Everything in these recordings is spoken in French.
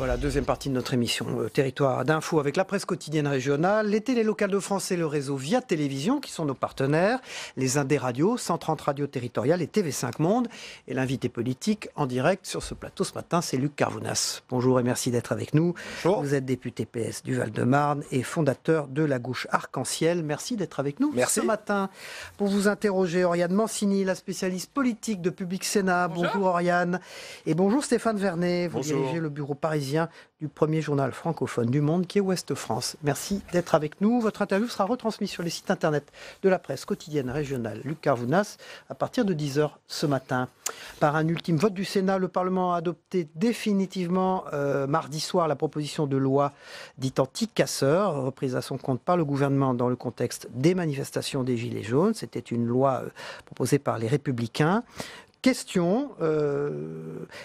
Voilà, deuxième partie de notre émission Territoire d'info avec la presse quotidienne régionale, les télés locales de France et le réseau Via Télévision qui sont nos partenaires, les Indés Radio, 130 radios territoriales et TV5 Monde. Et l'invité politique en direct sur ce plateau ce matin, c'est Luc Carvounas. Bonjour et merci d'être avec nous. Bonjour. Vous êtes député PS du Val-de-Marne et fondateur de la gauche Arc-en-Ciel. Merci d'être avec nous ce matin pour vous interroger. Oriane Mancini, la spécialiste politique de Public Sénat. Bonjour Oriane. Et bonjour Stéphane Vernet. Vous dirigez le bureau parisien du premier journal francophone du monde qui est Ouest France. Merci d'être avec nous. Votre interview sera retransmise sur les sites internet de la presse quotidienne régionale Luc Carvounas à partir de 10h ce matin. Par un ultime vote du Sénat, le Parlement a adopté définitivement mardi soir la proposition de loi dite anti-casseurs, reprise à son compte par le gouvernement dans le contexte des manifestations des Gilets jaunes. C'était une loi proposée par les Républicains. Question,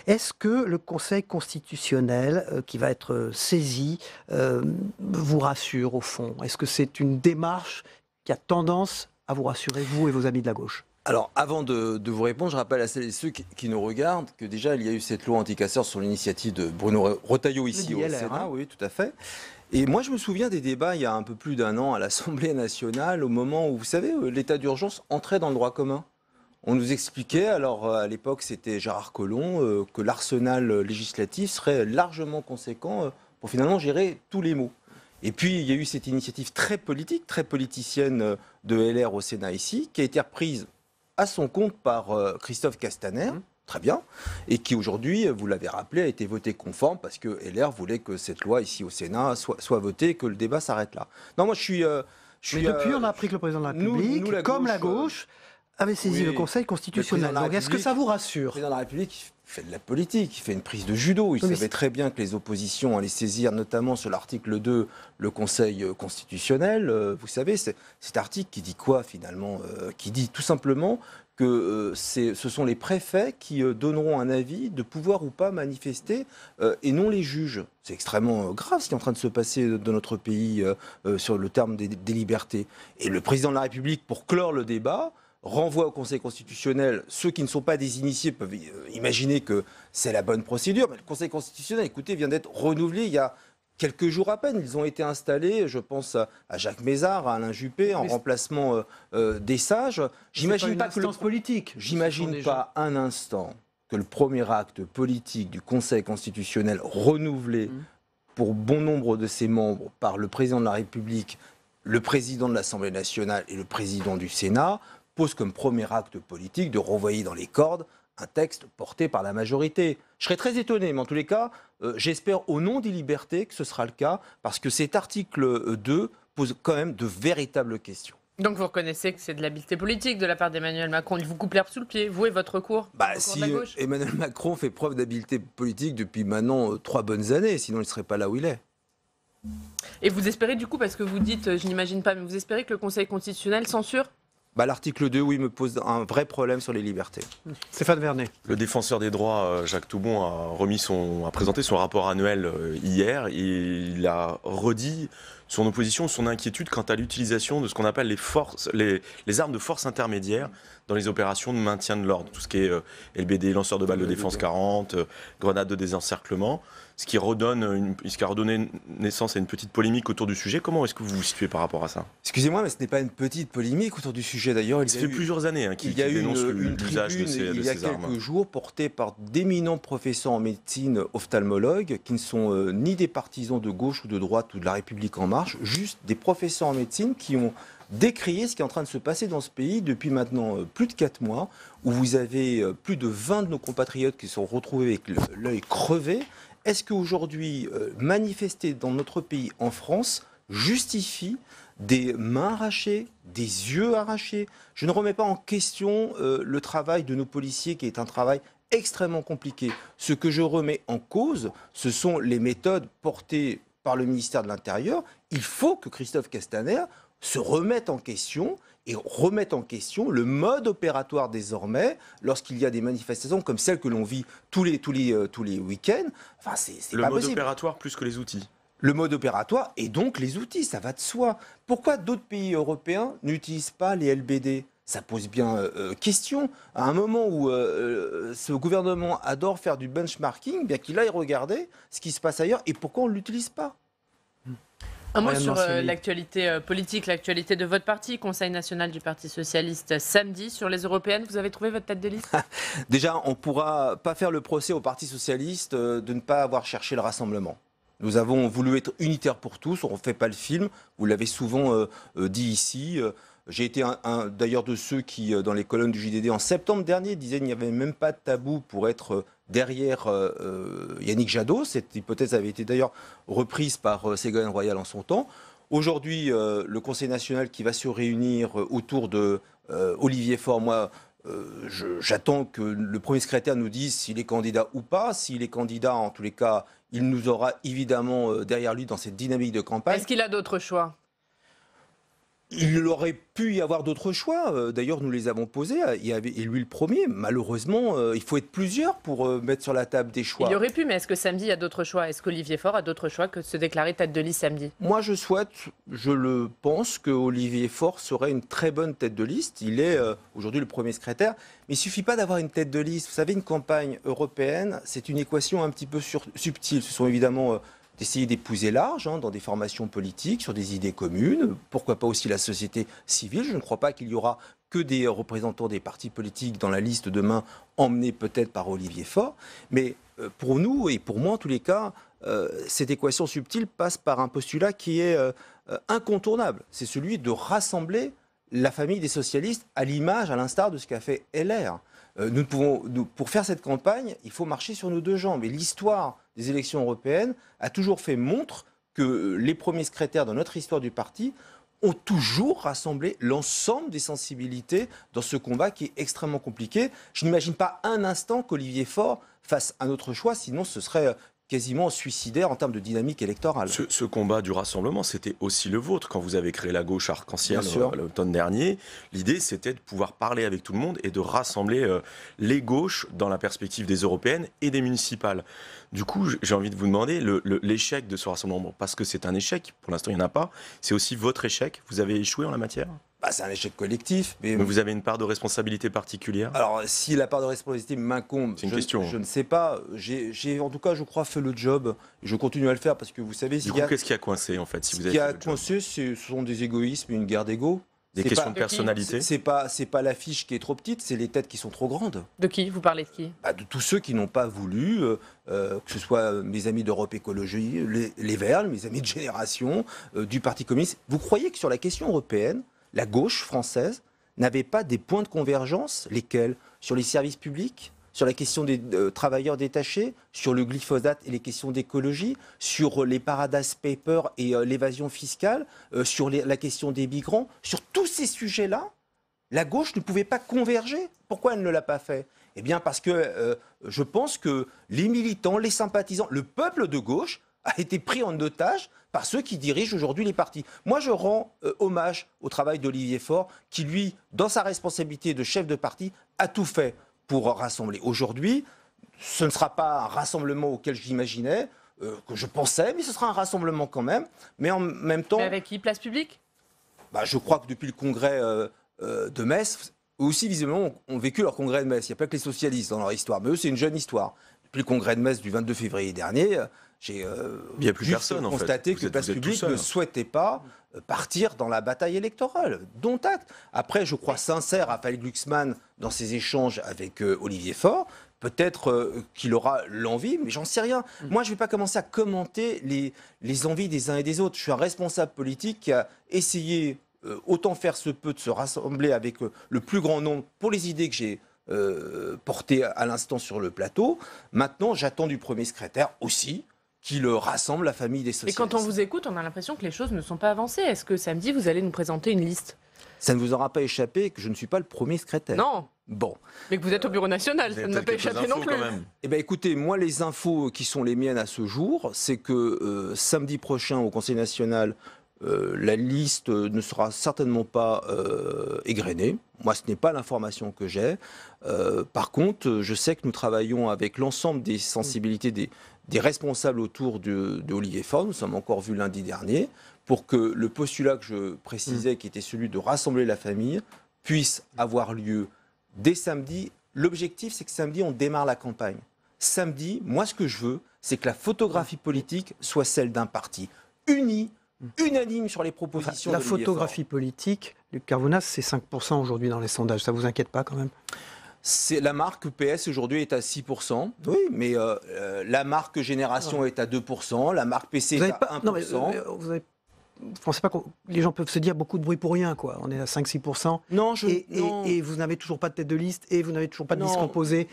est-ce que le Conseil constitutionnel qui va être saisi vous rassure au fond? Est-ce que c'est une démarche qui a tendance à vous rassurer, vous et vos amis de la gauche? Alors, avant de vous répondre, je rappelle à celles et ceux qui nous regardent que déjà, il y a eu cette loi anti-casseurs sur l'initiative de Bruno Retailleau ici au Sénat. Oui, tout à fait. Et moi, je me souviens des débats il y a un peu plus d'un an à l'Assemblée nationale, au moment où, vous savez, l'état d'urgence entrait dans le droit commun. On nous expliquait, alors à l'époque c'était Gérard Collomb, que l'arsenal législatif serait largement conséquent pour finalement gérer tous les maux. Et puis il y a eu cette initiative très politique, très politicienne de LR au Sénat ici, qui a été reprise à son compte par Christophe Castaner, très bien, et qui aujourd'hui, vous l'avez rappelé, a été votée conforme parce que LR voulait que cette loi ici au Sénat soit votée et que le débat s'arrête là. Non, moi je suis... Mais depuis on a appris que le président de la République, la gauche avait saisi le Conseil constitutionnel. Donc est-ce que ça vous rassure? Le président de la République fait de la politique, il fait une prise de judo. Il savait très bien que les oppositions allaient saisir, notamment sur l'article 2, le Conseil constitutionnel. Vous savez, c'est cet article qui dit quoi finalement? Qui dit tout simplement que ce sont les préfets qui donneront un avis de pouvoir ou pas manifester et non les juges. C'est extrêmement grave ce qui est en train de se passer dans notre pays sur le terme des libertés. Et le président de la République, pour clore le débat, renvoie au Conseil constitutionnel. Ceux qui ne sont pas des initiés peuvent imaginer que c'est la bonne procédure. Mais le Conseil constitutionnel, écoutez, vient d'être renouvelé il y a quelques jours à peine. Ils ont été installés, je pense à Jacques Mézard, à Alain Juppé, en remplacement des sages. J'imagine pas que politique. J'imagine pas un instant que le premier acte politique du Conseil constitutionnel renouvelé pour bon nombre de ses membres par le président de la République, le président de l'Assemblée nationale et le président du Sénat pose comme premier acte politique de renvoyer dans les cordes un texte porté par la majorité. Je serais très étonné, mais en tous les cas, j'espère au nom des libertés que ce sera le cas, parce que cet article 2 pose quand même de véritables questions. Donc vous reconnaissez que c'est de l'habileté politique de la part d'Emmanuel Macron. Il vous coupe l'herbe sous le pied, vous et votre cours. Si Emmanuel Macron fait preuve d'habileté politique depuis maintenant 3 bonnes années, sinon il ne serait pas là où il est. Et vous espérez du coup, parce que vous dites, je n'imagine pas, mais vous espérez que le Conseil constitutionnel censure ? L'article 2, oui, me pose un vrai problème sur les libertés. Stéphane Vernet. Le défenseur des droits, Jacques Toubon, a présenté son rapport annuel hier. Et il a redit son opposition, son inquiétude quant à l'utilisation de ce qu'on appelle les armes de force intermédiaire dans les opérations de maintien de l'ordre. Tout ce qui est LBD, lanceur de balles de défense 40, grenades de désencerclement. Ce qui a redonné naissance à une petite polémique autour du sujet. Comment est-ce que vous vous situez par rapport à ça? Excusez-moi, mais ce n'est pas une petite polémique autour du sujet. D'ailleurs, ça fait plusieurs années qu'il dénonce l'usage de ces armes. Il y a quelques jours, portée par d'éminents professeurs en médecine ophtalmologues, qui ne sont ni des partisans de gauche ou de droite ou de la République En Marche, juste des professeurs en médecine qui ont décrié ce qui est en train de se passer dans ce pays depuis maintenant plus de 4 mois, où vous avez plus de 20 de nos compatriotes qui se sont retrouvés avec l'œil crevé. Est-ce qu'aujourd'hui, manifester dans notre pays, en France, justifie des mains arrachées, des yeux arrachés? Je ne remets pas en question le travail de nos policiers, qui est un travail extrêmement compliqué. Ce que je remets en cause, ce sont les méthodes portées par le ministère de l'Intérieur. Il faut que Christophe Castaner se remette en question et remettre en question le mode opératoire désormais lorsqu'il y a des manifestations comme celles que l'on vit tous les week-ends. Enfin, c'est pas possible. Le mode opératoire plus que les outils. Le mode opératoire et donc les outils, ça va de soi. Pourquoi d'autres pays européens n'utilisent pas les LBD? ça pose bien question. À un moment où ce gouvernement adore faire du benchmarking, bien qu'il aille regarder ce qui se passe ailleurs et pourquoi on ne l'utilise pas. Un mot sur l'actualité politique, l'actualité de votre parti, Conseil national du Parti socialiste, samedi. Sur les européennes, vous avez trouvé votre tête de liste? Déjà, on ne pourra pas faire le procès au Parti socialiste de ne pas avoir cherché le rassemblement. Nous avons voulu être unitaires pour tous, on ne fait pas le film, vous l'avez souvent dit ici. J'ai été d'ailleurs de ceux qui, dans les colonnes du JDD en septembre dernier, disaient qu'il n'y avait même pas de tabou pour être derrière Yannick Jadot. Cette hypothèse avait été d'ailleurs reprise par Ségolène Royal en son temps. Aujourd'hui, le Conseil national qui va se réunir autour de Olivier Faure, moi, j'attends que le premier secrétaire nous dise s'il est candidat ou pas. S'il est candidat, en tous les cas, il nous aura évidemment derrière lui dans cette dynamique de campagne. Est-ce qu'il a d'autres choix ? Il aurait pu y avoir d'autres choix. D'ailleurs, nous les avons posés. Il y avait, et lui le premier. Malheureusement, il faut être plusieurs pour mettre sur la table des choix. Il y aurait pu, mais est-ce que samedi, il y a d'autres choix? Est-ce qu'Olivier Faure a d'autres choix que de se déclarer tête de liste samedi? Moi, je le pense, que Olivier Faure serait une très bonne tête de liste. Il est aujourd'hui le premier secrétaire. Mais il ne suffit pas d'avoir une tête de liste. Vous savez, une campagne européenne, c'est une équation un petit peu subtile. Ce sont évidemment... d'essayer d'épouser large dans des formations politiques, sur des idées communes, pourquoi pas aussi la société civile. Je ne crois pas qu'il y aura que des représentants des partis politiques dans la liste demain, emmenés peut-être par Olivier Faure. Mais pour nous, et pour moi en tous les cas, cette équation subtile passe par un postulat qui est incontournable. C'est celui de rassembler la famille des socialistes à l'image, à l'instar de ce qu'a fait LR. Pour faire cette campagne, il faut marcher sur nos deux jambes. Et l'histoire des élections européennes a toujours fait montre que les premiers secrétaires dans notre histoire du parti ont toujours rassemblé l'ensemble des sensibilités dans ce combat qui est extrêmement compliqué. Je n'imagine pas un instant qu'Olivier Faure fasse un autre choix, sinon ce serait quasiment suicidaire en termes de dynamique électorale. Ce combat du rassemblement, c'était aussi le vôtre quand vous avez créé la gauche arc-en-ciel l'automne dernier. L'idée, c'était de pouvoir parler avec tout le monde et de rassembler les gauches dans la perspective des européennes et des municipales. Du coup, j'ai envie de vous demander l'échec de ce rassemblement, parce que c'est un échec, pour l'instant il n'y en a pas, c'est aussi votre échec. Vous avez échoué en la matière ? C'est un échec collectif. Mais vous avez une part de responsabilité particulière? Alors, si la part de responsabilité m'incombe, je ne sais pas. J'ai en tout cas, je crois, fait le job. Je continue à le faire parce que vous savez... Du coup, qu'est-ce qui a coincé, en fait, si vous avez fait le job ? Ce qui a coincé, ce sont des égoïsmes et une guerre d'ego. Des questions de personnalité? C'est pas l'affiche qui est trop petite, c'est les têtes qui sont trop grandes. De qui? Vous parlez de qui? De tous ceux qui n'ont pas voulu, que ce soit mes amis d'Europe Écologie, les Verts, mes amis de Génération, du Parti communiste. Vous croyez que sur la question européenne, la gauche française n'avait pas des points de convergence, lesquels? Sur les services publics, sur la question des travailleurs détachés, sur le glyphosate et les questions d'écologie, sur les Paradise Papers et l'évasion fiscale, sur la question des migrants. Sur tous ces sujets-là, la gauche ne pouvait pas converger. Pourquoi elle ne l'a pas fait? Eh bien parce que je pense que les militants, les sympathisants, le peuple de gauche a été pris en otage par ceux qui dirigent aujourd'hui les partis. Moi, je rends hommage au travail d'Olivier Faure, qui, lui, dans sa responsabilité de chef de parti, a tout fait pour rassembler. Aujourd'hui, ce ne sera pas un rassemblement auquel j'imaginais, que je pensais, mais ce sera un rassemblement quand même. Mais en même temps... Mais avec qui? Place publique? Je crois que depuis le congrès de Metz, eux aussi, visiblement, ont vécu leur congrès de Metz. Il n'y a pas que les socialistes dans leur histoire, mais eux, c'est une jeune histoire. Depuis le congrès de Metz du 22 février dernier... J'ai constaté que Place Publique ne souhaitait pas partir dans la bataille électorale. Dont acte. Après, je crois sincère Raphaël Glucksmann dans ses échanges avec Olivier Faure. Peut-être qu'il aura l'envie, mais j'en sais rien. Moi, je ne vais pas commencer à commenter les envies des uns et des autres. Je suis un responsable politique qui a essayé, autant faire se peut, de se rassembler avec le plus grand nombre pour les idées que j'ai portées à l'instant sur le plateau. Maintenant, j'attends du premier secrétaire aussi qui le rassemble, la famille des socialistes. Et quand on vous écoute, on a l'impression que les choses ne sont pas avancées. Est-ce que samedi, vous allez nous présenter une liste? Ça ne vous aura pas échappé que je ne suis pas le premier secrétaire. Non. Bon. Mais que vous êtes au bureau national, ça ne m'a pas échappé non plus. Eh bien, écoutez, moi, les infos qui sont les miennes à ce jour, c'est que samedi prochain, au Conseil national, la liste ne sera certainement pas égrenée. Moi, ce n'est pas l'information que j'ai. Par contre, je sais que nous travaillons avec l'ensemble des sensibilités des responsables autour d'Olivier Faure. Nous sommes encore vus lundi dernier pour que le postulat que je précisais, qui était celui de rassembler la famille, puisse avoir lieu dès samedi. L'objectif, c'est que samedi, on démarre la campagne. Samedi, moi, ce que je veux, c'est que la photographie politique soit celle d'un parti uni, unanime sur les propositions. La photographie politique, Luc Carvounas, c'est 5% aujourd'hui dans les sondages. Ça vous inquiète pas quand même? La marque PS aujourd'hui est à 6%. Oui, mais la marque Génération est à 2%. La marque PC est à 1%. Non, mais, vous pensez pas que les gens peuvent se dire beaucoup de bruit pour rien, quoi. On est à 5-6%. Non, et vous n'avez toujours pas de tête de liste, et vous n'avez toujours pas de liste composée,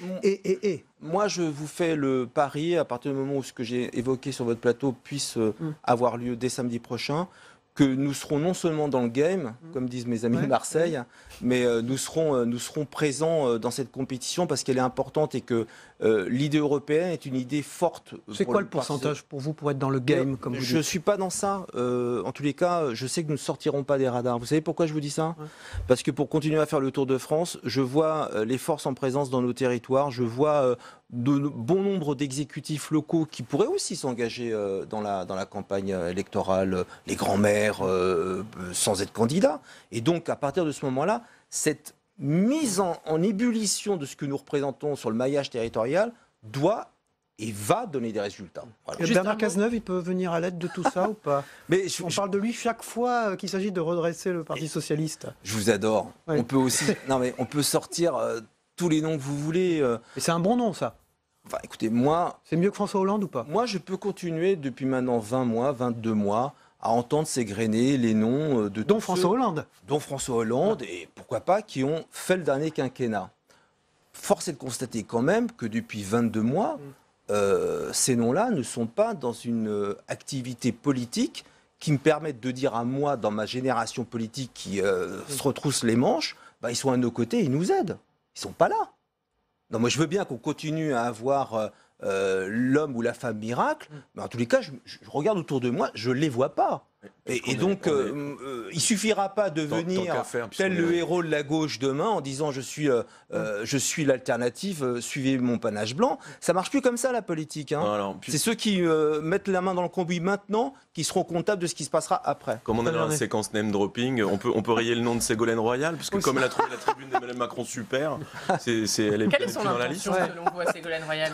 Moi, je vous fais le pari, à partir du moment où ce que j'ai évoqué sur votre plateau puisse avoir lieu dès samedi prochain, que nous serons non seulement dans le game, comme disent mes amis de Marseille, mais nous serons présents dans cette compétition parce qu'elle est importante et que l'idée européenne est une idée forte. C'est quoi le pourcentage pour vous pour être dans le game, comme vous dites? Je ne suis pas dans ça. En tous les cas, je sais que nous ne sortirons pas des radars. Vous savez pourquoi je vous dis ça? Parce que pour continuer à faire le Tour de France, je vois les forces en présence dans nos territoires, je vois de bon nombre d'exécutifs locaux qui pourraient aussi s'engager dans la campagne électorale, les grands-mères sans être candidats. Et donc, à partir de ce moment-là, cette mise en ébullition de ce que nous représentons sur le maillage territorial doit et va donner des résultats. Voilà. Bernard Cazeneuve, il peut venir à l'aide de tout ça ou pas? On parle de lui chaque fois qu'il s'agit de redresser le Parti socialiste. Je vous adore. Ouais. On peut aussi, on peut sortir tous les noms que vous voulez. Et c'est un bon nom, ça. Enfin, écoutez, moi... C'est mieux que François Hollande ou pas? Moi, je peux continuer depuis maintenant 20 mois, 22 mois, à entendre s'égrener les noms de... Dont François Hollande. Dont François Hollande, et pourquoi pas, qui ont fait le dernier quinquennat. Force est de constater quand même que depuis 22 mois, ces noms-là ne sont pas dans une activité politique qui me permette de dire à moi, dans ma génération politique qui se retrousse les manches, ils sont à nos côtés, ils nous aident. Ils ne sont pas là. Non, moi je veux bien qu'on continue à avoir l'homme ou la femme miracle, mais en tous les cas, je regarde autour de moi, je ne les vois pas. Et donc, il ne suffira pas de venir tel le héros de la gauche demain en disant je suis l'alternative, suivez mon panache blanc. Ça ne marche plus comme ça, la politique. Hein. C'est ceux qui mettent la main dans le cambouis maintenant qui seront comptables de ce qui se passera après. Comme on est dans la séquence name dropping, on peut rayer le nom de Ségolène Royal, parce que comme elle a trouvé la tribune d'Emmanuel Macron super, elle est plus dans la liste. Selon vous, à Ségolène Royal?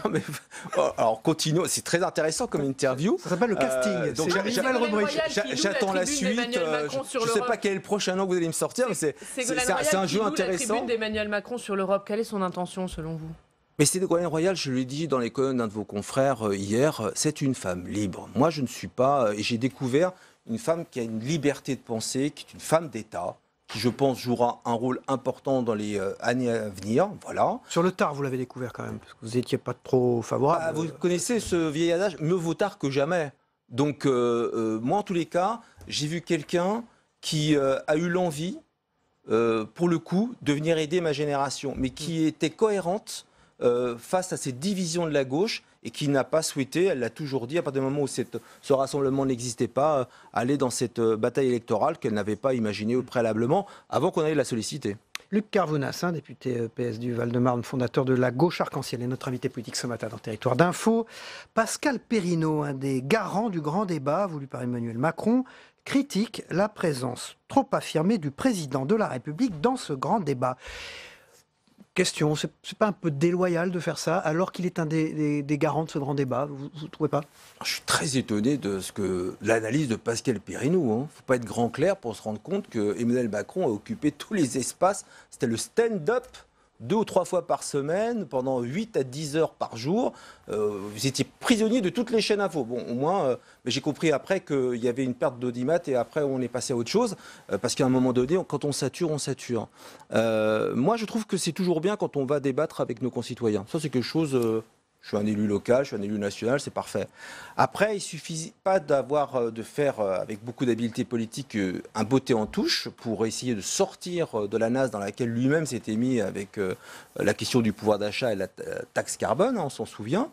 Alors, continuons. C'est très intéressant comme interview. Ça s'appelle le casting. Donc, j'attends la suite. Je ne sais pas quel est le prochain nom que vous allez me sortir, mais c'est un jeu intéressant. La tribune d'Emmanuel Macron sur l'Europe, quelle est son intention selon vous? Mais Ségolène Royal, je l'ai dit dans les colonnes d'un de vos confrères hier, c'est une femme libre. Moi, je ne suis pas... Et j'ai découvert une femme qui a une liberté de penser, qui est une femme d'État, qui, je pense, jouera un rôle important dans les années à venir. Voilà. Sur le tard, vous l'avez découvert quand même, parce que vous n'étiez pas trop favorable. Vous connaissez ce vieil adage, mieux vaut tard que jamais. Donc, moi, en tous les cas, j'ai vu quelqu'un qui a eu l'envie, pour le coup, de venir aider ma génération, mais qui était cohérente face à cette division de la gauche et qui n'a pas souhaité, elle l'a toujours dit, à partir du moment où ce rassemblement n'existait pas, aller dans cette bataille électorale qu'elle n'avait pas imaginée préalablement avant qu'on aille la solliciter. Luc Carvounas, député PS du Val-de-Marne, fondateur de la Gauche Arc-en-Ciel, est notre invité politique ce matin dans Territoire d'Info. Pascal Perrineau, un des garants du grand débat voulu par Emmanuel Macron, critique la présence trop affirmée du président de la République dans ce grand débat. Question, c'est pas un peu déloyal de faire ça alors qu'il est un des garants de ce grand débat? Vous ne trouvez pas? Je suis très étonné de l'analyse de Pascal Perrineau. Il ne faut pas être grand clair pour se rendre compte que Emmanuel Macron a occupé tous les espaces. C'était le stand-up 2 ou 3 fois par semaine, pendant 8 à 10 heures par jour. Vous étiez prisonnier de toutes les chaînes info. Bon, au moins, mais j'ai compris après qu'il y avait une perte d'audimat et après on est passé à autre chose. Parce qu'à un moment donné, quand on sature, on sature. Moi, je trouve que c'est toujours bien quand on va débattre avec nos concitoyens. Ça, c'est quelque chose... Je suis un élu local, je suis un élu national, c'est parfait. Après, il ne suffit pas de faire avec beaucoup d'habileté politique un botté en touche pour essayer de sortir de la nasse dans laquelle lui-même s'était mis avec la question du pouvoir d'achat et la taxe carbone, on s'en souvient.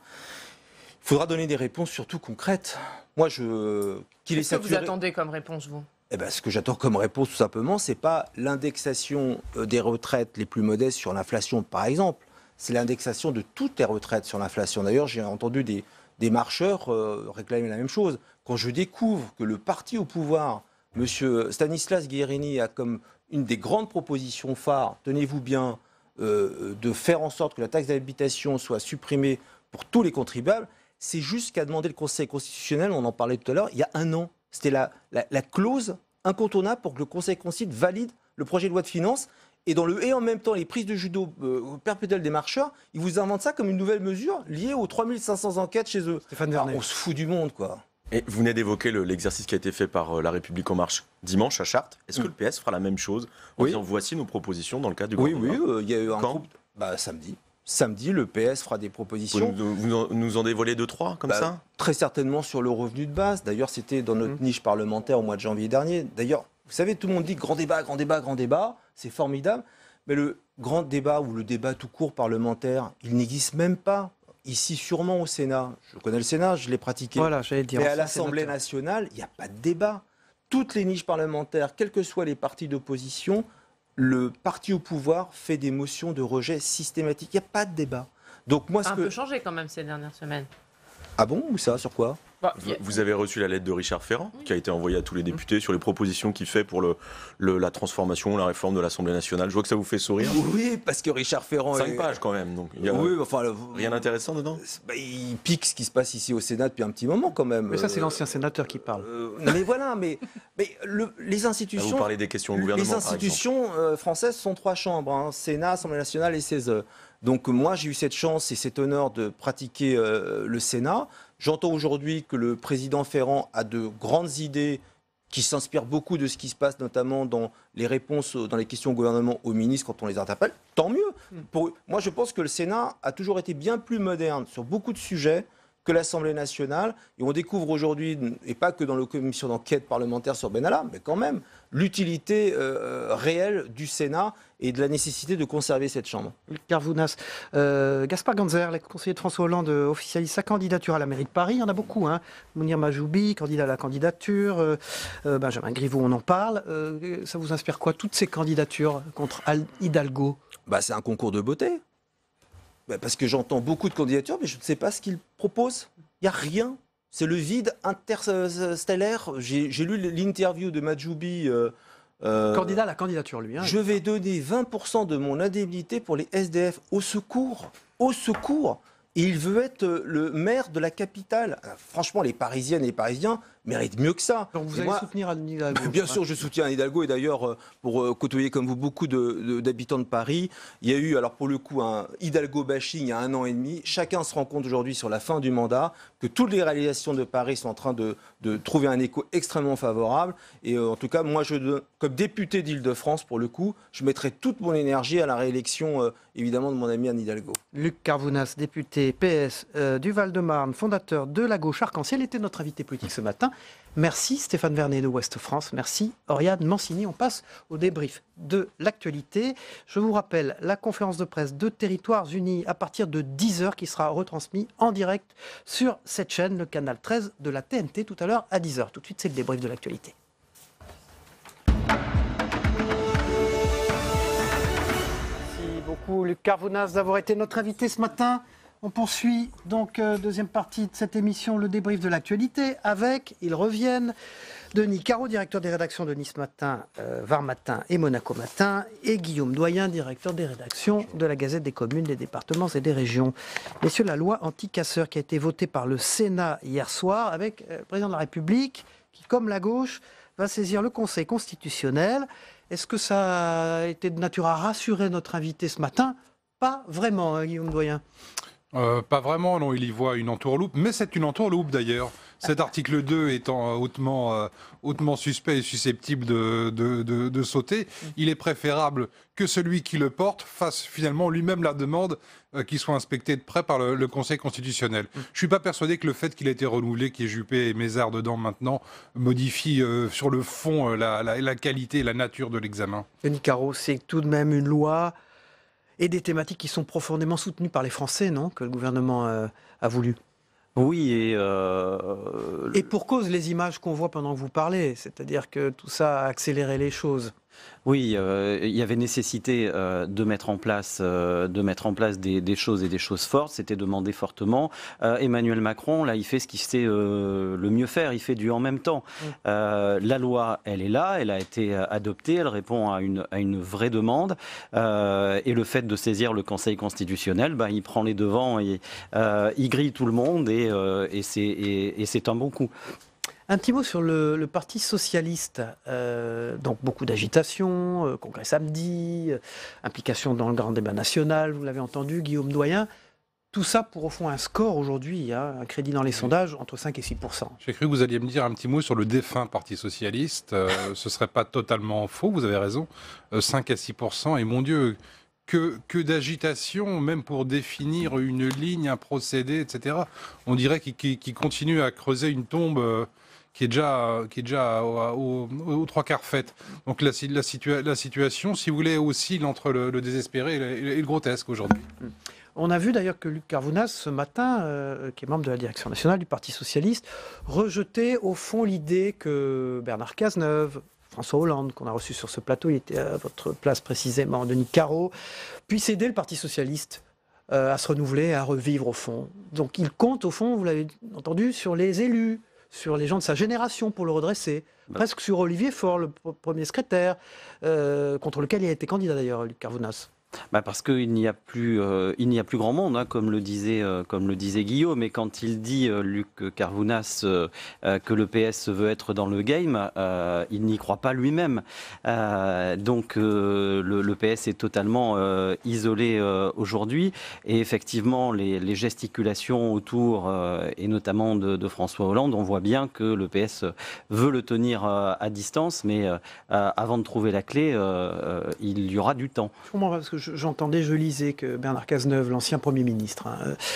Il faudra donner des réponses surtout concrètes. Moi, Qu'est-ce que vous attendez comme réponse, vous ? Ce que j'attends comme réponse, tout simplement, ce n'est pas l'indexation des retraites les plus modestes sur l'inflation, par exemple. C'est l'indexation de toutes les retraites sur l'inflation. D'ailleurs, j'ai entendu des marcheurs réclamer la même chose. Quand je découvre que le parti au pouvoir Monsieur Stanislas Guérini a comme une des grandes propositions phares, tenez-vous bien, de faire en sorte que la taxe d'habitation soit supprimée pour tous les contribuables, c'est juste qu'à demander le Conseil constitutionnel, on en parlait tout à l'heure, il y a un an. C'était la clause incontournable pour que le Conseil constitutionnel valide le projet de loi de finances. Et en même temps, les prises de judo perpétuelles des marcheurs, ils vous inventent ça comme une nouvelle mesure liée aux 3500 enquêtes chez eux. Stéphane Vernet. On se fout du monde, quoi. Et vous venez d'évoquer l'exercice qui a été fait par La République En Marche dimanche à Chartres. Est-ce que le PS fera la même chose en disant voici nos propositions dans le cadre du grand débat? Oui, il y a eu un groupe... Samedi. Samedi, le PS fera des propositions. Vous nous en dévoilez 2-3 comme ça? Très certainement sur le revenu de base. D'ailleurs, c'était dans notre niche parlementaire au mois de janvier dernier. D'ailleurs, vous savez, tout le monde dit grand débat, grand débat, grand débat. C'est formidable. Mais le grand débat ou le débat tout court parlementaire, il n'existe même pas. Ici, sûrement au Sénat. Je connais le Sénat, je l'ai pratiqué. Voilà, j'allais dire. Mais à l'Assemblée nationale, il n'y a pas de débat. Toutes les niches parlementaires, quels que soient les partis d'opposition, le parti au pouvoir fait des motions de rejet systématiques. Il n'y a pas de débat. Donc moi, un peu changé quand même ces dernières semaines. Ah bon? Ou ça? Sur quoi? Vous avez reçu la lettre de Richard Ferrand, qui a été envoyée à tous les députés sur les propositions qu'il fait pour la transformation, la réforme de l'Assemblée nationale. Je vois que ça vous fait sourire. Oui, parce que Richard Ferrand... 5 pages quand même, donc il y a rien d'intéressant dedans. Il pique ce qui se passe ici au Sénat depuis un petit moment quand même. Mais ça, c'est l'ancien sénateur qui parle. Mais voilà, les institutions... Vous parlez des questions au gouvernement, les institutions françaises sont 3 chambres, Sénat, Assemblée nationale et CESE. Donc moi, j'ai eu cette chance et cet honneur de pratiquer le Sénat. J'entends aujourd'hui que le président Ferrand a de grandes idées qui s'inspirent beaucoup de ce qui se passe, notamment dans les réponses, dans les questions au gouvernement aux ministres quand on les interpelle. Tant mieux. Moi, je pense que le Sénat a toujours été bien plus moderne sur beaucoup de sujets que l'Assemblée nationale. Et on découvre aujourd'hui, et pas que dans la commission d'enquête parlementaire sur Benalla, mais quand même, l'utilité réelle du Sénat et de la nécessité de conserver cette Chambre. Carvounas, Gaspard Ganzer, le conseiller de François Hollande, officialise sa candidature à la mairie de Paris. Il y en a beaucoup. Mounir Majoubi, candidat à la candidature. Benjamin Griveaux, on en parle. Ça vous inspire quoi, toutes ces candidatures contre Hidalgo? C'est un concours de beauté. Parce que j'entends beaucoup de candidatures, mais je ne sais pas ce qu'ils proposent. Il n'y a rien. C'est le vide interstellaire. J'ai lu l'interview de Majoubi. Candidat à la candidature, lui. Je vais donner 20% de mon indemnité pour les SDF. Au secours. Au secours. Et il veut être le maire de la capitale. Franchement, les Parisiennes et les Parisiens méritent mieux que ça. Donc vous allez soutenir Anne Hidalgo? Bien sûr, je soutiens Anne Hidalgo. Et d'ailleurs, pour côtoyer comme vous beaucoup d'habitants de Paris, il y a eu, alors pour le coup, un Hidalgo bashing il y a 1 an et demi. Chacun se rend compte aujourd'hui, sur la fin du mandat, que toutes les réalisations de Paris sont en train de trouver un écho extrêmement favorable. Et en tout cas, moi, comme député d'Île-de-France, pour le coup, je mettrai toute mon énergie à la réélection, évidemment, de mon ami Anne Hidalgo. Luc Carvounas, député PS du Val-de-Marne, fondateur de la gauche arc-en-ciel, était notre invité politique ce matin. Merci Stéphane Vernet de Ouest France. Merci Oriane Mancini. On passe au débrief de l'actualité. Je vous rappelle la conférence de presse de Territoires Unis à partir de 10h qui sera retransmise en direct sur cette chaîne, le canal 13 de la TNT, tout à l'heure à 10h. Tout de suite, c'est le débrief de l'actualité. Merci beaucoup Luc Carvounas d'avoir été notre invité ce matin. On poursuit donc deuxième partie de cette émission, le débrief de l'actualité avec, ils reviennent, Denis Caro, directeur des rédactions de Nice Matin, Var Matin et Monaco Matin, et Guillaume Doyen, directeur des rédactions de la Gazette des communes, des départements et des régions. Messieurs, la loi anti-casseurs qui a été votée par le Sénat hier soir avec le président de la République qui, comme la gauche, va saisir le Conseil constitutionnel. Est-ce que ça a été de nature à rassurer notre invité ce matin? Pas vraiment, Guillaume Doyen. Pas vraiment, non, il y voit une entourloupe, mais c'est une entourloupe d'ailleurs. Cet article 2 étant hautement suspect et susceptible de sauter, il est préférable que celui qui le porte fasse finalement lui-même la demande qu'il soit inspecté de près par le Conseil constitutionnel. Je ne suis pas persuadé que le fait qu'il ait été renouvelé, qu'il y ait Juppé et Mézard dedans maintenant, modifie sur le fond la qualité et la nature de l'examen. Denis Caro, c'est tout de même une loi et des thématiques qui sont profondément soutenues par les Français, non? Que le gouvernement a voulu. Oui, et pour cause, les images qu'on voit pendant que vous parlez, c'est-à-dire que tout ça a accéléré les choses. Oui, il y avait nécessité de mettre en place des choses et des choses fortes. C'était demandé fortement. Emmanuel Macron, là, il fait ce qu'il sait le mieux faire. Il fait du en même temps. La loi, elle est là, elle a été adoptée, elle répond à une vraie demande. Et le fait de saisir le Conseil constitutionnel, il prend les devants et il grille tout le monde et c'est un bon coup. Un petit mot sur le Parti socialiste. Donc beaucoup d'agitation, congrès samedi, implication dans le grand débat national, vous l'avez entendu, Guillaume Doyen. Tout ça pour au fond un score aujourd'hui, un crédit dans les sondages entre 5 et 6%. J'ai cru que vous alliez me dire un petit mot sur le défunt Parti socialiste. Ce ne serait pas totalement faux, vous avez raison. 5 à 6%, et mon Dieu, que d'agitation, même pour définir une ligne, un procédé, etc. On dirait qu'il continue à creuser une tombe qui est déjà aux trois quarts faite. Donc la situation, si vous voulez, oscille entre le désespéré et le grotesque aujourd'hui. On a vu d'ailleurs que Luc Carvounas, ce matin, qui est membre de la direction nationale du Parti socialiste, rejetait au fond l'idée que Bernard Cazeneuve, François Hollande, qu'on a reçu sur ce plateau, il était à votre place précisément, Denis Carreau, puisse aider le Parti socialiste à se renouveler, à revivre au fond. Donc il compte au fond, vous l'avez entendu, sur les élus, sur les gens de sa génération pour le redresser. Presque sur Olivier Faure, le premier secrétaire, contre lequel il a été candidat d'ailleurs, Luc Carvounas. Parce qu'il n'y a plus grand monde, comme le disait Guillaume. Mais quand il dit, Luc Carvounas, que le PS veut être dans le game, il n'y croit pas lui-même. Donc le PS est totalement isolé aujourd'hui. Et effectivement, les gesticulations autour, et notamment de François Hollande, on voit bien que le PS veut le tenir à distance. Mais avant de trouver la clé, il y aura du temps. Je comprends pas, parce que j'entendais, je lisais que Bernard Cazeneuve, l'ancien Premier ministre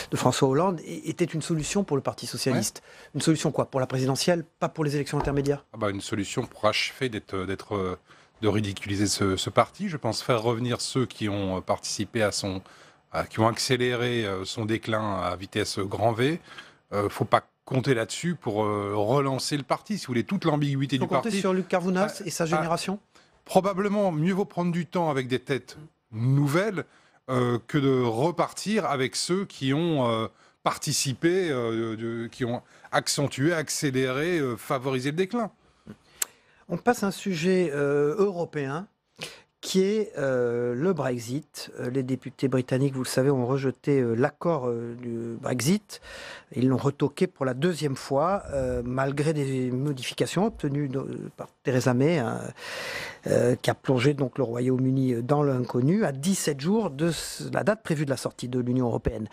de François Hollande, était une solution pour le Parti socialiste. Ouais. Une solution quoi? Pour la présidentielle, pas pour les élections intermédiaires? Une solution pour achever de ridiculiser ce parti. Je pense faire revenir ceux qui ont participé qui ont accéléré son déclin à vitesse grand V. Faut pas compter là-dessus pour relancer le parti, si vous voulez, toute l'ambiguïté du parti. Compter sur Luc Carvounas et sa génération? Probablement, mieux vaut prendre du temps avec des têtes nouvelles que de repartir avec ceux qui ont participé, qui ont accentué, accéléré, favorisé le déclin. On passe à un sujet européen qui est le Brexit. Les députés britanniques, vous le savez, ont rejeté l'accord du Brexit. Ils l'ont retoqué pour la deuxième fois, malgré des modifications obtenues par Theresa May, qui a plongé donc le Royaume-Uni dans l'inconnu, à 17 jours de la date prévue de la sortie de l'Union européenne.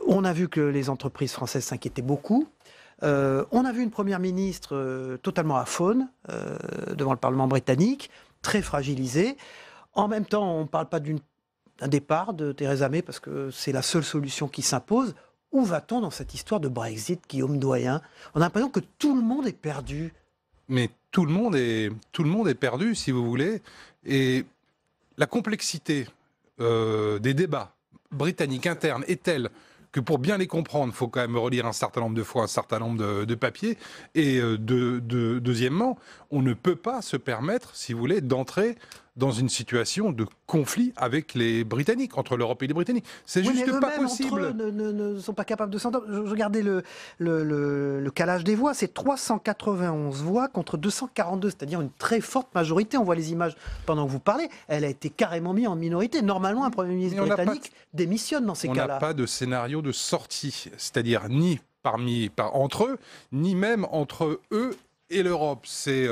On a vu que les entreprises françaises s'inquiétaient beaucoup. On a vu une première ministre totalement aphone devant le Parlement britannique, très fragilisée. En même temps, on ne parle pas d'un départ de Theresa May parce que c'est la seule solution qui s'impose. Où va-t-on dans cette histoire de Brexit, Guillaume Doyen? On a l'impression que tout le monde est perdu. Mais tout le monde est perdu, si vous voulez. Et la complexité des débats britanniques internes est telle que pour bien les comprendre, il faut quand même relire un certain nombre de fois un certain nombre de papiers. Et deuxièmement, on ne peut pas se permettre, si vous voulez, d'entrer dans une situation de conflit avec les Britanniques, entre l'Europe et les Britanniques. C'est juste pas possible. Entre eux ne sont pas capables de s'entendre. Je regardais le calage des voix, c'est 391 voix contre 242, c'est-à-dire une très forte majorité. On voit les images pendant que vous parlez. Elle a été carrément mise en minorité. Normalement, un Premier ministre britannique démissionne dans ces cas-là. On n'a pas de scénario de sortie, c'est-à-dire ni entre eux, ni même entre eux et l'Europe. C'est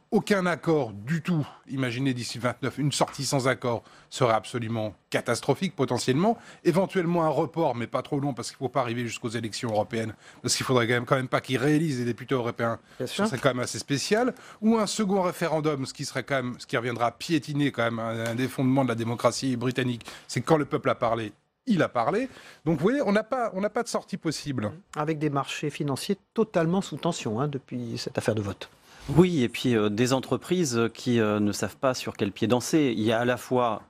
aucun accord du tout. Imaginez d'ici 29, une sortie sans accord serait absolument catastrophique potentiellement. Éventuellement un report, mais pas trop long parce qu'il ne faut pas arriver jusqu'aux élections européennes. Parce qu'il faudrait quand même pas qu'ils réélisent les députés européens. Ça serait quand même assez spécial. Ou un second référendum, ce qui reviendra à piétiner quand même un des fondements de la démocratie britannique. C'est quand le peuple a parlé. Il a parlé. Donc, vous voyez, on n'a pas de sortie possible. Avec des marchés financiers totalement sous tension depuis cette affaire de vote. Oui, et puis des entreprises qui ne savent pas sur quel pied danser. Il y a à la fois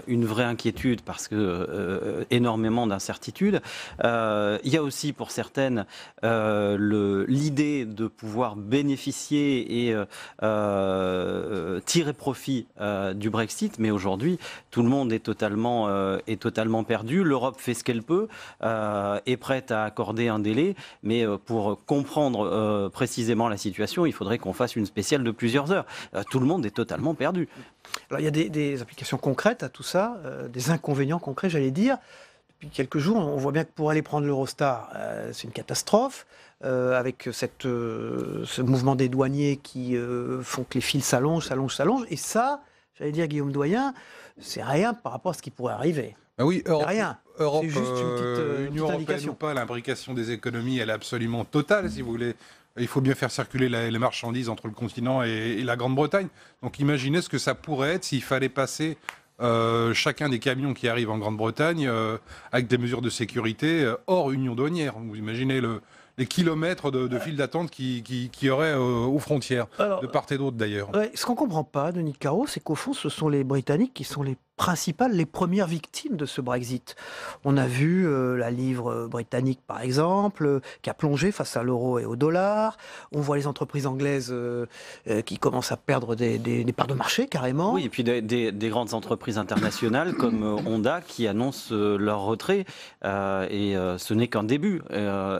une vraie inquiétude parce que énormément d'incertitudes. Il y a aussi pour certaines l'idée de pouvoir bénéficier et tirer profit du Brexit. Mais aujourd'hui, tout le monde est totalement perdu. L'Europe fait ce qu'elle peut, est prête à accorder un délai, mais pour comprendre précisément la situation, il faudrait qu'on fasse une spéciale de plusieurs heures. Tout le monde est totalement perdu. Alors il y a des applications concrètes à tout ça, des inconvénients concrets, j'allais dire. Depuis quelques jours, on voit bien que pour aller prendre l'Eurostar, c'est une catastrophe, avec ce mouvement des douaniers qui font que les fils s'allongent. Et ça, j'allais dire, Guillaume Doyen, c'est rien par rapport à ce qui pourrait arriver. Ah oui, rien. Europe, c'est juste une petite Union européenne indication. ou pas, l'imbrication des économies, elle est absolument totale, si vous voulez. Il faut bien faire circuler les marchandises entre le continent et la Grande-Bretagne. Donc imaginez ce que ça pourrait être s'il fallait passer chacun des camions qui arrivent en Grande-Bretagne avec des mesures de sécurité hors union douanière. Vous imaginez les kilomètres de files d'attente qui y auraient aux frontières, de part et d'autre d'ailleurs. Ouais, ce qu'on ne comprend pas, Denis Caro, c'est qu'au fond, ce sont les Britanniques qui sont les premières victimes de ce Brexit. On a vu la livre britannique, par exemple, qui a plongé face à l'euro et au dollar. On voit les entreprises anglaises qui commencent à perdre des parts de marché, carrément. Oui, et puis des grandes entreprises internationales comme Honda qui annoncent leur retrait. Et ce n'est qu'un début.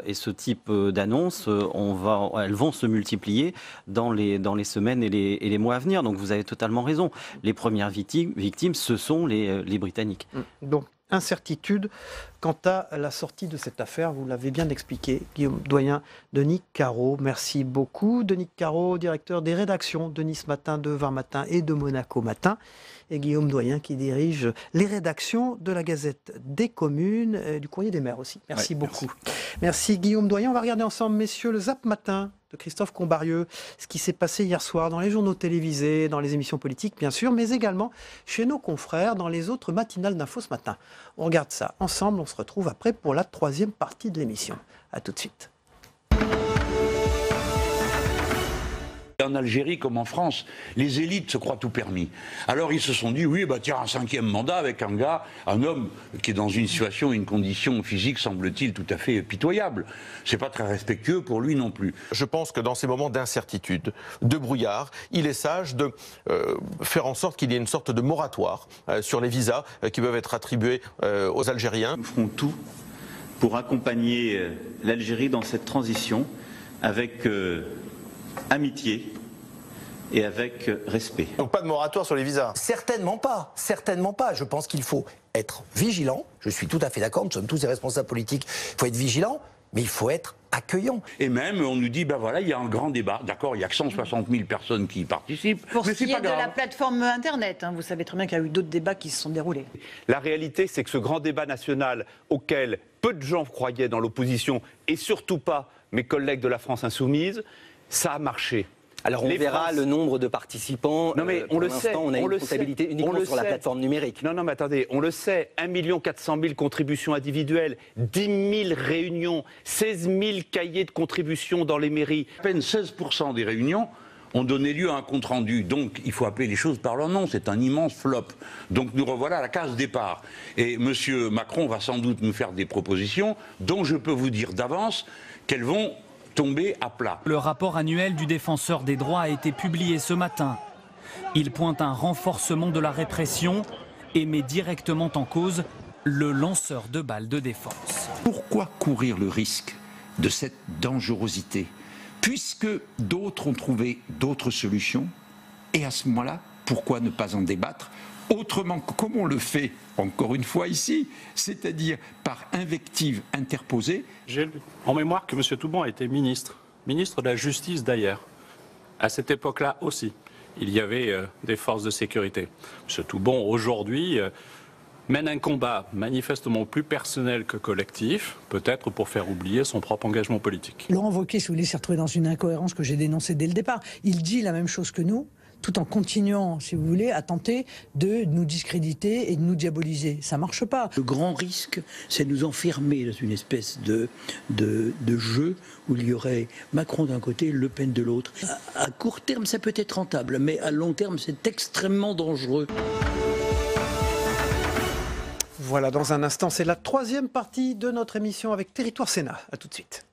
Et ce type d'annonces, elles vont se multiplier dans les semaines et les mois à venir. Donc vous avez totalement raison. Les premières victimes, ce sont les Britanniques. Donc, incertitude quant à la sortie de cette affaire, vous l'avez bien expliqué, Guillaume Doyen. Denis Caro, merci beaucoup. Denis Caro, directeur des rédactions de Nice Matin, de 20 Matin et de Monaco Matin. Et Guillaume Doyen qui dirige les rédactions de la Gazette des Communes, et du Courrier des Maires aussi. Merci beaucoup. Merci Guillaume Doyen. On va regarder ensemble, messieurs, le Zap Matin de Christophe Combarieux, ce qui s'est passé hier soir dans les journaux télévisés, dans les émissions politiques bien sûr, mais également chez nos confrères dans les autres matinales d'Info ce matin. On regarde ça ensemble, on se retrouve après pour la troisième partie de l'émission. A tout de suite. En Algérie comme en France, les élites se croient tout permis. Alors ils se sont dit, oui, tiens, un 5e mandat avec un homme qui est dans une situation, une condition physique, semble-t-il, tout à fait pitoyable. C'est pas très respectueux pour lui non plus. Je pense que dans ces moments d'incertitude, de brouillard, il est sage de faire en sorte qu'il y ait une sorte de moratoire sur les visas qui peuvent être attribués aux Algériens. Nous ferons tout pour accompagner l'Algérie dans cette transition avec amitié et avec respect. Donc pas de moratoire sur les visas? Certainement pas, certainement pas. Je pense qu'il faut être vigilant. Je suis tout à fait d'accord, nous sommes tous des responsables politiques. Il faut être vigilant, mais il faut être accueillant. Et même, on nous dit, voilà, il y a un grand débat. D'accord, il y a que 160 000 personnes qui y participent. Pour ce mais qui c'est est pas grave. de la plateforme Internet, vous savez très bien qu'il y a eu d'autres débats qui se sont déroulés. La réalité, c'est que ce grand débat national auquel peu de gens croyaient dans l'opposition, et surtout pas mes collègues de la France Insoumise, ça a marché. Alors on verra le nombre de participants. Non mais on le sait. On a une comptabilité uniquement sur la plateforme numérique. Non mais attendez, on le sait. 1 400 000 contributions individuelles, 10 000 réunions, 16 000 cahiers de contributions dans les mairies. À peine 16% des réunions ont donné lieu à un compte-rendu. Donc il faut appeler les choses par leur nom. C'est un immense flop. Donc nous revoilà à la case départ. Et M. Macron va sans doute nous faire des propositions dont je peux vous dire d'avance qu'elles vont tomber à plat. Le rapport annuel du défenseur des droits a été publié ce matin. Il pointe un renforcement de la répression et met directement en cause le lanceur de balles de défense. Pourquoi courir le risque de cette dangerosité, puisque d'autres ont trouvé d'autres solutions? Et à ce moment-là, pourquoi ne pas en débattre autrement que comme on le fait encore une fois ici, c'est-à-dire par invective interposée? J'ai en mémoire que M. Toubon a été ministre de la Justice d'ailleurs. À cette époque-là aussi, il y avait des forces de sécurité. M. Toubon, aujourd'hui, mène un combat manifestement plus personnel que collectif, peut-être pour faire oublier son propre engagement politique. Laurent Wauquiez, si vous voulez, s'est retrouvé dans une incohérence que j'ai dénoncée dès le départ. Il dit la même chose que nous. tout en continuant, si vous voulez, à tenter de nous discréditer et de nous diaboliser. Ça marche pas. Le grand risque, c'est de nous enfermer dans une espèce de jeu où il y aurait Macron d'un côté et Le Pen de l'autre. À court terme, ça peut être rentable, mais à long terme, c'est extrêmement dangereux. Voilà, dans un instant, c'est la troisième partie de notre émission avec Territoire Sénat. À tout de suite.